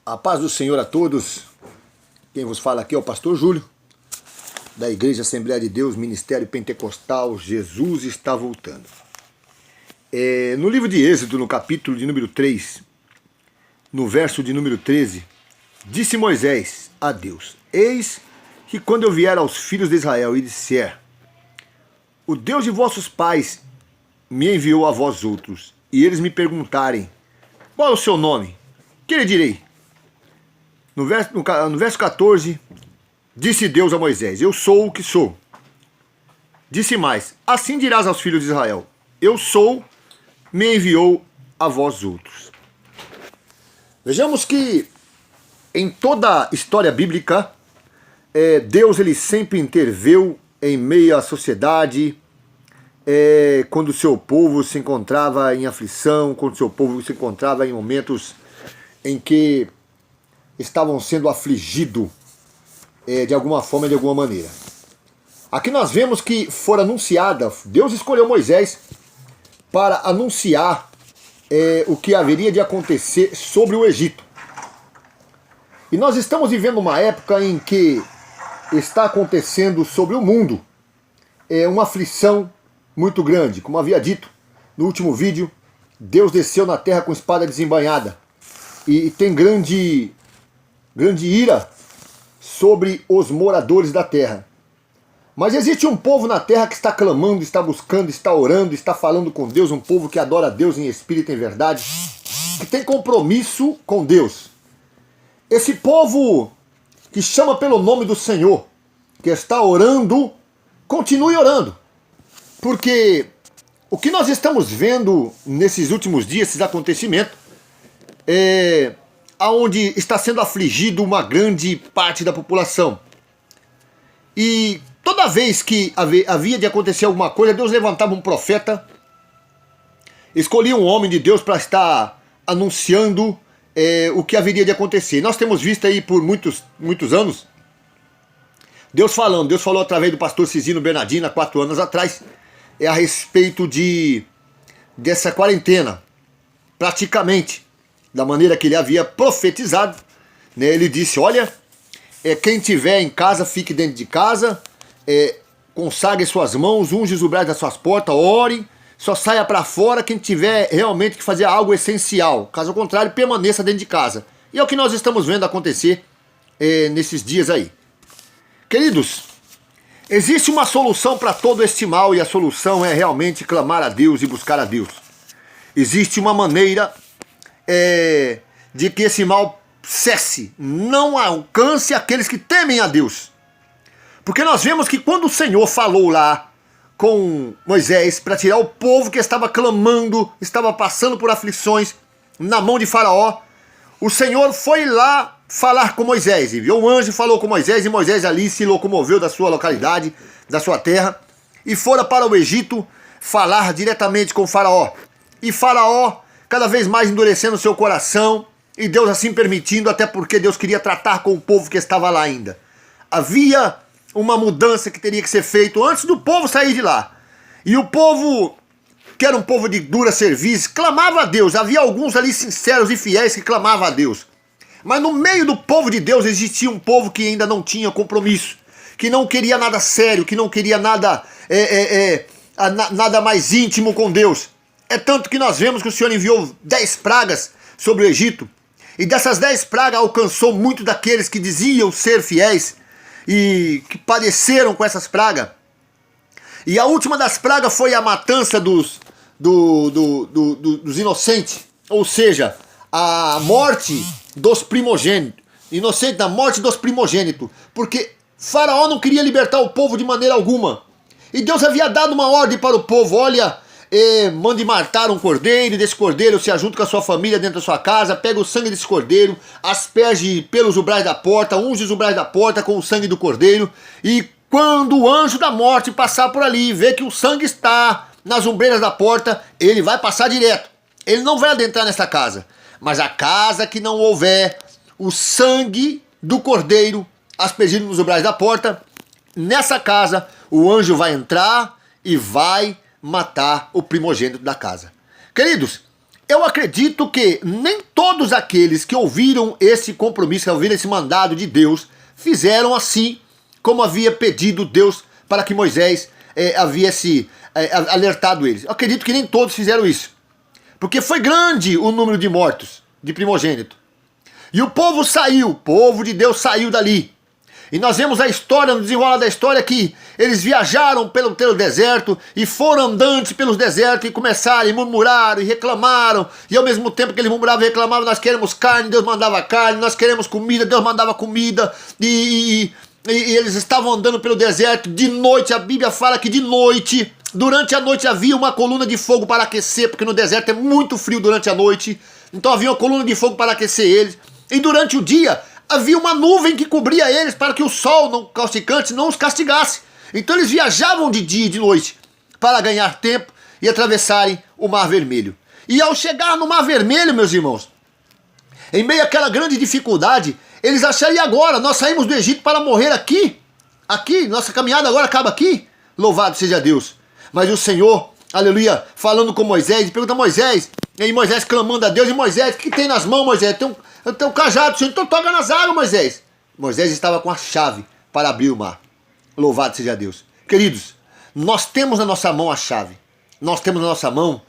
A paz do Senhor a todos. Quem vos fala aqui é o pastor Júlio, da Igreja Assembleia de Deus, Ministério Pentecostal. Jesus está voltando. No livro de Êxodo, no capítulo de número 3, no verso de número 13, disse Moisés a Deus: Eis que quando eu vier aos filhos de Israel e disser: O Deus de vossos pais me enviou a vós outros, e eles me perguntarem: Qual é o seu nome? Que lhe direi? No verso 14, disse Deus a Moisés: Eu sou o que sou. Disse mais: Assim dirás aos filhos de Israel: Eu sou, me enviou a vós outros. Vejamos que em toda a história bíblica, Deus ele sempre interveio em meio à sociedade, quando o seu povo se encontrava em aflição, quando o seu povo se encontrava em momentos em que estavam sendo afligidos de alguma forma, de alguma maneira. Aqui nós vemos que foi anunciada, Deus escolheu Moisés para anunciar o que haveria de acontecer sobre o Egito. E nós estamos vivendo uma época em que está acontecendo sobre o mundo uma aflição muito grande. Como havia dito no último vídeo, Deus desceu na terra com espada desembainhada e tem grande ira sobre os moradores da terra. Mas existe um povo na terra que está clamando, está buscando, está orando, está falando com Deus, um povo que adora a Deus em espírito e em verdade, que tem compromisso com Deus. Esse povo que chama pelo nome do Senhor, que está orando, continue orando. Porque o que nós estamos vendo nesses últimos dias, esses acontecimentos, aonde está sendo afligido uma grande parte da população. E toda vez que havia de acontecer alguma coisa, Deus levantava um profeta, escolhia um homem de Deus para estar anunciando o que haveria de acontecer. Nós temos visto aí por muitos anos, Deus falou através do pastor Cisino Bernardino há 4 anos atrás, a respeito dessa quarentena, praticamente, da maneira que ele havia profetizado, né? Ele disse: olha, quem tiver em casa, fique dentro de casa, consagre suas mãos, unge os umbrais das suas portas, ore, só saia para fora quem tiver realmente que fazer algo essencial, caso contrário, permaneça dentro de casa. E é o que nós estamos vendo acontecer nesses dias aí. Queridos, existe uma solução para todo este mal, e a solução é realmente clamar a Deus e buscar a Deus. Existe uma maneira de que esse mal cesse, não alcance aqueles que temem a Deus. Porque nós vemos que quando o Senhor falou lá com Moisés para tirar o povo que estava clamando, estava passando por aflições na mão de Faraó, o Senhor foi lá falar com Moisés, enviou um anjo e falou com Moisés, e Moisés ali se locomoveu da sua localidade, da sua terra, e fora para o Egito falar diretamente com Faraó. E Faraó cada vez mais endurecendo o seu coração, e Deus assim permitindo, até porque Deus queria tratar com o povo que estava lá ainda. Havia uma mudança que teria que ser feita antes do povo sair de lá. E o povo, que era um povo de dura serviço, clamava a Deus. Havia alguns ali sinceros e fiéis que clamavam a Deus. Mas no meio do povo de Deus existia um povo que ainda não tinha compromisso, que não queria nada sério, que não queria nada mais íntimo com Deus. É tanto que nós vemos que o Senhor enviou 10 pragas sobre o Egito, e dessas 10 pragas alcançou muito daqueles que diziam ser fiéis e que padeceram com essas pragas. E a última das pragas foi a matança dos inocentes, ou seja, a morte dos primogênitos. Inocente da morte dos primogênitos, porque Faraó não queria libertar o povo de maneira alguma. E Deus havia dado uma ordem para o povo: olha, mande matar um cordeiro, e desse cordeiro se ajunta com a sua família dentro da sua casa, pega o sangue desse cordeiro, asperge pelos umbrais da porta, unge os umbrais da porta com o sangue do cordeiro, e quando o anjo da morte passar por ali e ver que o sangue está nas ombreiras da porta, ele vai passar direto. Ele não vai adentrar nessa casa. Mas a casa que não houver o sangue do cordeiro aspergido nos umbrais da porta, nessa casa o anjo vai entrar e vai matar o primogênito da casa. Queridos, eu acredito que nem todos aqueles que ouviram esse compromisso, que ouviram esse mandado de Deus, fizeram assim como havia pedido Deus para que Moisés havia alertado eles. Eu acredito que nem todos fizeram isso, porque foi grande o número de mortos, de primogênito. E o povo saiu, o povo de Deus saiu dali. E nós vemos a história, no desenrolar da história, que eles viajaram pelo deserto e foram andantes pelos desertos e começaram, e murmuraram e reclamaram. E ao mesmo tempo que eles murmuravam e reclamavam, nós queremos carne, Deus mandava carne, nós queremos comida, Deus mandava comida. E eles estavam andando pelo deserto de noite, a Bíblia fala que de noite, durante a noite havia uma coluna de fogo para aquecer, porque no deserto é muito frio durante a noite. Então havia uma coluna de fogo para aquecer eles. E durante o dia havia uma nuvem que cobria eles para que o sol não causticante não os castigasse. Então eles viajavam de dia e de noite para ganhar tempo e atravessarem o Mar Vermelho. E ao chegar no Mar Vermelho, meus irmãos, em meio àquela grande dificuldade, eles acharam, e agora? Nós saímos do Egito para morrer aqui? Aqui, nossa caminhada agora acaba aqui? Louvado seja Deus. Mas o Senhor, aleluia, falando com Moisés, pergunta a Moisés, e Moisés clamando a Deus, e Moisés, o que tem nas mãos, Moisés? Tem um cajado, Senhor, então toca nas águas, Moisés. Moisés estava com a chave para abrir o mar. Louvado seja Deus. Queridos, nós temos na nossa mão a chave. Nós temos na nossa mão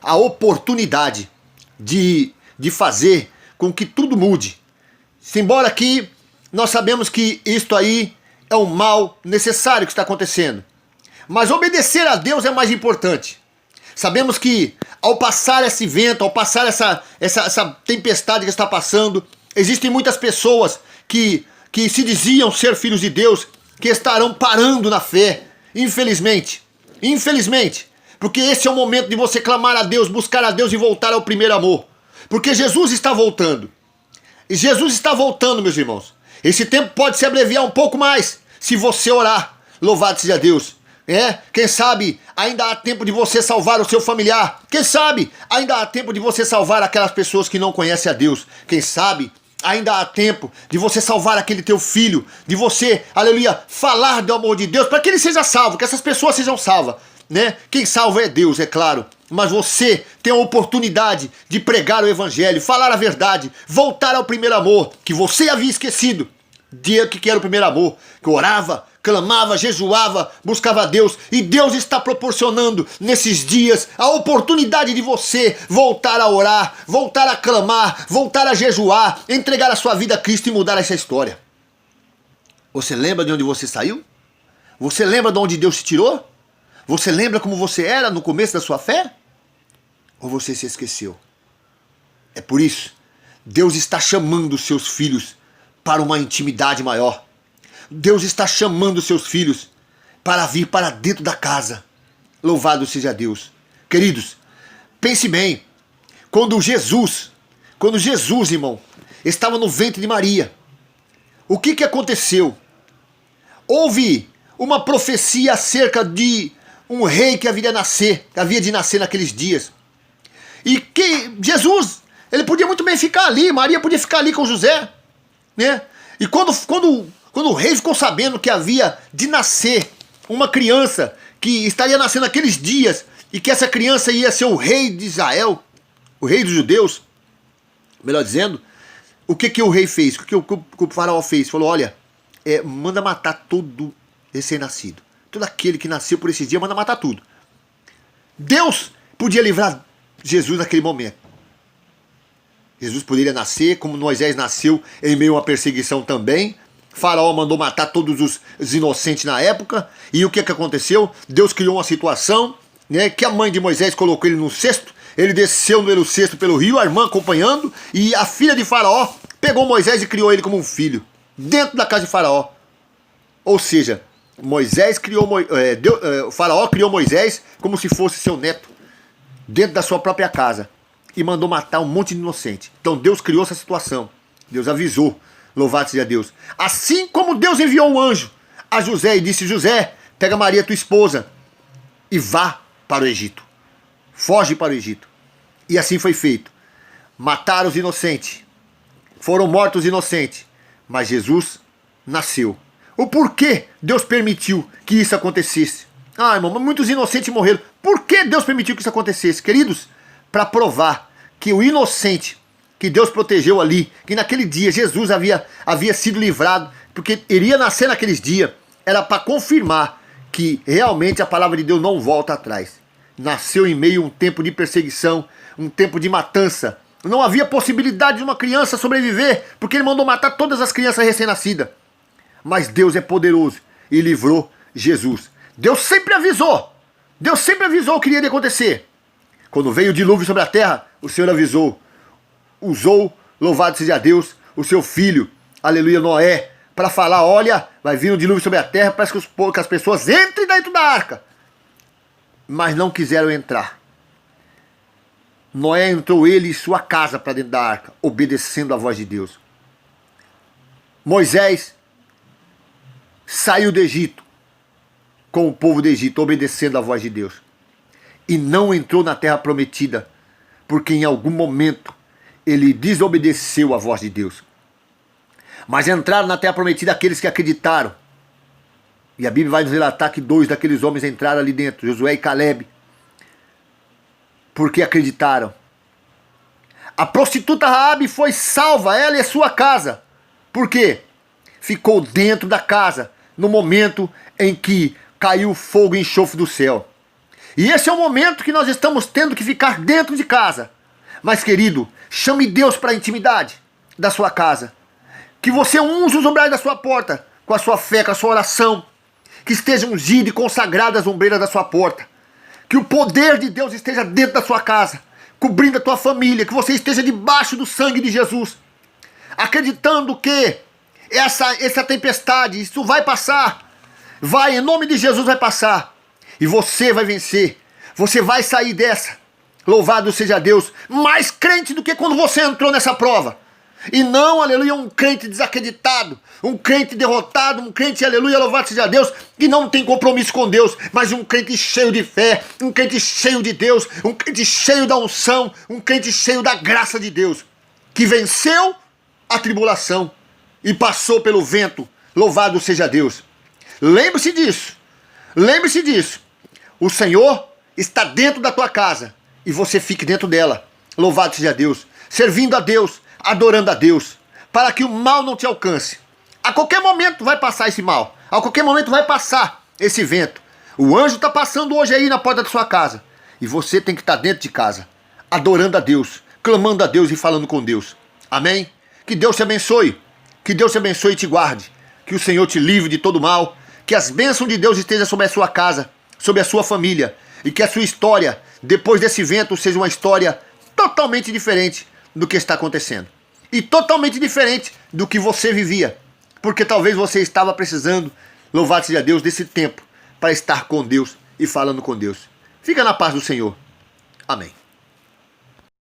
a oportunidade de fazer com que tudo mude. Embora que nós sabemos que isto aí é um mal necessário que está acontecendo. Mas obedecer a Deus é mais importante. Sabemos que ao passar esse vento, ao passar essa tempestade que está passando, existem muitas pessoas que se diziam ser filhos de Deus, que estarão parando na fé, infelizmente. Infelizmente. Porque esse é o momento de você clamar a Deus, buscar a Deus e voltar ao primeiro amor. Porque Jesus está voltando. E Jesus está voltando, meus irmãos. Esse tempo pode se abreviar um pouco mais se você orar. Louvado seja Deus. Quem sabe ainda há tempo de você salvar o seu familiar. Quem sabe ainda há tempo de você salvar aquelas pessoas que não conhecem a Deus. Quem sabe ainda há tempo de você salvar aquele teu filho. De você, aleluia, falar do amor de Deus para que ele seja salvo, que essas pessoas sejam salvas. Quem salva é Deus, é claro. Mas você tem a oportunidade de pregar o evangelho, falar a verdade, voltar ao primeiro amor que você havia esquecido. Dia que era o primeiro amor, que orava, clamava, jejuava, buscava a Deus, e Deus está proporcionando nesses dias a oportunidade de você voltar a orar, voltar a clamar, voltar a jejuar, entregar a sua vida a Cristo e mudar essa história. Você lembra de onde você saiu? Você lembra de onde Deus te tirou? Você lembra como você era no começo da sua fé? Ou você se esqueceu? É por isso, Deus está chamando os seus filhos para uma intimidade maior. Deus está chamando os seus filhos para vir para dentro da casa. Louvado seja Deus. Queridos, pense bem. Quando Jesus, irmão, estava no ventre de Maria, o que aconteceu? Houve uma profecia acerca de um rei que havia de nascer naqueles dias. E que Jesus, ele podia muito bem ficar ali, Maria podia ficar ali com José, E quando o rei ficou sabendo que havia de nascer uma criança que estaria nascendo naqueles dias e que essa criança ia ser o rei de Israel, o rei dos judeus, melhor dizendo, o que o rei fez? O que o faraó fez? Falou, olha, manda matar todo recém-nascido. Todo aquele que nasceu por esses dias, manda matar tudo. Deus podia livrar Jesus naquele momento. Jesus poderia nascer, como Moisés nasceu em meio a uma perseguição também. Faraó mandou matar todos os inocentes na época. E o que aconteceu? Deus criou uma situação, que a mãe de Moisés colocou ele no cesto. Ele desceu pelo cesto pelo rio, a irmã acompanhando. E a filha de Faraó pegou Moisés e criou ele como um filho, dentro da casa de Faraó. Ou seja, Faraó criou Moisés como se fosse seu neto, dentro da sua própria casa. E mandou matar um monte de inocente. Então Deus criou essa situação. Deus avisou. Louvado seja Deus. Assim como Deus enviou um anjo a José e disse, José, pega Maria, tua esposa, e vá para o Egito. Foge para o Egito. E assim foi feito. Mataram os inocentes. Foram mortos os inocentes. Mas Jesus nasceu. O porquê Deus permitiu que isso acontecesse? Irmão, muitos inocentes morreram. Por que Deus permitiu que isso acontecesse? Queridos, para provar que o inocente que Deus protegeu ali, que naquele dia Jesus havia sido livrado, porque iria nascer naqueles dias, era para confirmar que realmente a palavra de Deus não volta atrás. Nasceu em meio a um tempo de perseguição, um tempo de matança. Não havia possibilidade de uma criança sobreviver, porque ele mandou matar todas as crianças recém-nascidas. Mas Deus é poderoso e livrou Jesus. Deus sempre avisou o que iria acontecer. Quando veio o dilúvio sobre a terra, o Senhor avisou. Usou, louvado seja Deus, o seu filho, aleluia, Noé, para falar, olha, vai vir um dilúvio sobre a terra para que as pessoas entrem dentro da arca. Mas não quiseram entrar. Noé entrou ele e sua casa para dentro da arca, obedecendo a voz de Deus. Moisés saiu do Egito com o povo do Egito, obedecendo a voz de Deus. E não entrou na terra prometida, porque em algum momento ele desobedeceu a voz de Deus. Mas entraram na terra prometida aqueles que acreditaram. E a Bíblia vai nos relatar que 2 daqueles homens entraram ali dentro, Josué e Caleb, porque acreditaram. A prostituta Raabe foi salva, ela e a sua casa. Por quê? Ficou dentro da casa no momento em que caiu fogo e enxofre do céu. E esse é o momento que nós estamos tendo que ficar dentro de casa. Mas, querido, chame Deus para a intimidade da sua casa. Que você unja os umbrais da sua porta com a sua fé, com a sua oração. Que esteja ungido e consagrado as ombreiras da sua porta. Que o poder de Deus esteja dentro da sua casa, cobrindo a tua família. Que você esteja debaixo do sangue de Jesus. Acreditando que essa tempestade, isso vai passar. Vai, em nome de Jesus vai passar. E você vai vencer. Você vai sair dessa. Louvado seja Deus. Mais crente do que quando você entrou nessa prova. E não, aleluia, um crente desacreditado, um crente derrotado, um crente, aleluia, louvado seja Deus, que não tem compromisso com Deus, mas um crente cheio de fé, um crente cheio de Deus, um crente cheio da unção, um crente cheio da graça de Deus, que venceu a tribulação e passou pelo vento, louvado seja Deus. Lembre-se disso, lembre-se disso, o Senhor está dentro da tua casa e você fique dentro dela, louvado seja Deus, servindo a Deus, adorando a Deus, para que o mal não te alcance. A qualquer momento vai passar esse mal, a qualquer momento vai passar esse vento. O anjo está passando hoje aí na porta da sua casa, e você tem que estar dentro de casa, adorando a Deus, clamando a Deus e falando com Deus. Amém? Que Deus te abençoe, que Deus te abençoe e te guarde, que o Senhor te livre de todo mal, que as bênçãos de Deus estejam sobre a sua casa, sobre a sua família, e que a sua história, depois desse vento, seja uma história totalmente diferente do que está acontecendo. E totalmente diferente do que você vivia. Porque talvez você estava precisando, louvado seja Deus, desse tempo para estar com Deus e falando com Deus. Fica na paz do Senhor. Amém.